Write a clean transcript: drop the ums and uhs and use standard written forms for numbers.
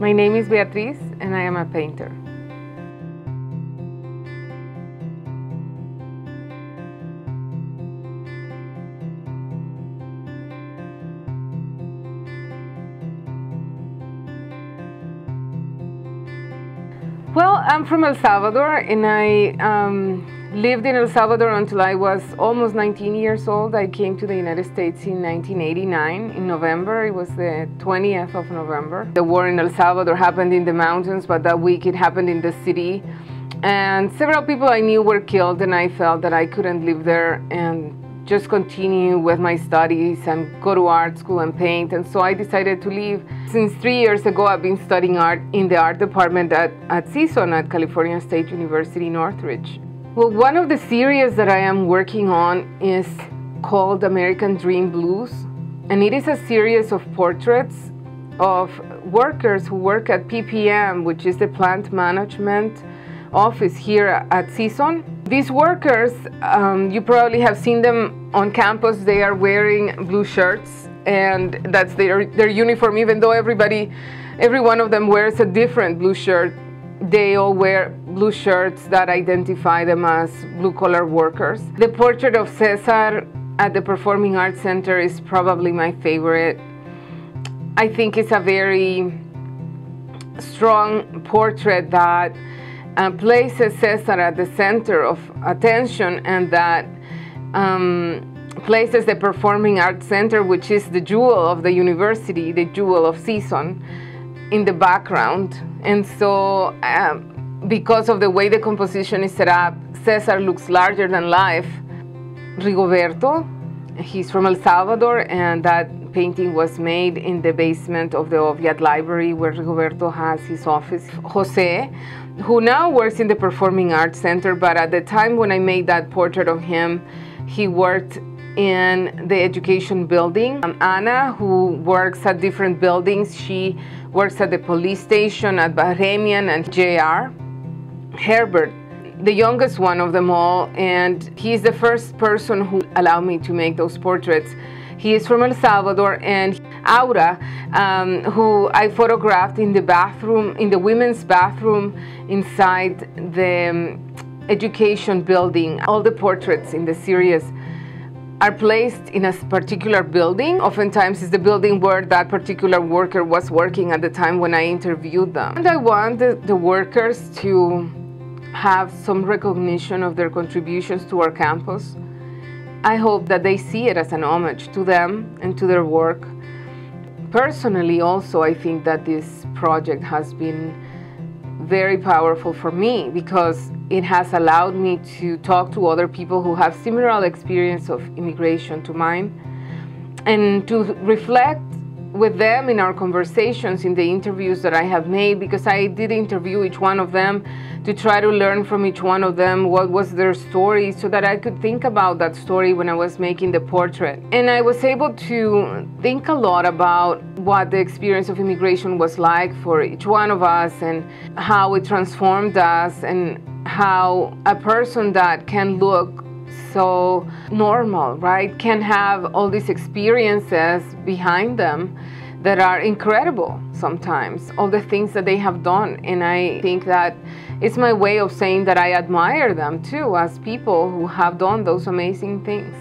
My name is Beatriz and I am a painter. Well, I'm from El Salvador, and I lived in El Salvador until I was almost 19 years old. I came to the United States in 1989, in November. It was the 20th of November. The war in El Salvador happened in the mountains, but that week it happened in the city. And several people I knew were killed, and I felt that I couldn't live there and just continue with my studies and go to art school and paint, and so I decided to leave. Since 3 years ago, I've been studying art in the art department at CSUN at California State University, Northridge. Well, one of the series that I am working on is called American Dream Blues, and it is a series of portraits of workers who work at PPM, which is the plant management office here at CSUN. These workers, you probably have seen them on campus. They are wearing blue shirts, and that's their uniform. Even though every one of them wears a different blue shirt, they all wear blue shirts that identify them as blue-collar workers. The portrait of Cesar at the Performing Arts Center is probably my favorite. I think it's a very strong portrait that places Cesar at the center of attention, and that places the Performing Arts Center, which is the jewel of the university, the jewel of CSUN, in the background. And so because of the way the composition is set up, Cesar looks larger than life. Rigoberto, he's from El Salvador, and that painting was made in the basement of the Oviatt Library, where Rigoberto has his office. Jose, who now works in the Performing Arts Center, but at the time when I made that portrait of him, he worked in the education building. Anna, who works at different buildings, she works at the police station, at Bahamian and JR. Herbert, the youngest one of them all, and he's the first person who allowed me to make those portraits. He is from El Salvador. And Aura, who I photographed in the bathroom, in the women's bathroom inside the education building. All the portraits in the series are placed in a particular building. Oftentimes it's the building where that particular worker was working at the time when I interviewed them. And I want the workers to have some recognition of their contributions to our campus. I hope that they see it as an homage to them and to their work. Personally, also, I think that this project has been very powerful for me, because it has allowed me to talk to other people who have similar experience of immigration to mine, and to reflect with them in our conversations, in the interviews that I have made, because I did interview each one of them to try to learn from each one of them what was their story, so that I could think about that story when I was making the portrait. And I was able to think a lot about what the experience of immigration was like for each one of us, and how it transformed us, and how a person that can look so normal, right, can have all these experiences behind them that are incredible sometimes, all the things that they have done. And I think that it's my way of saying that I admire them too, as people who have done those amazing things.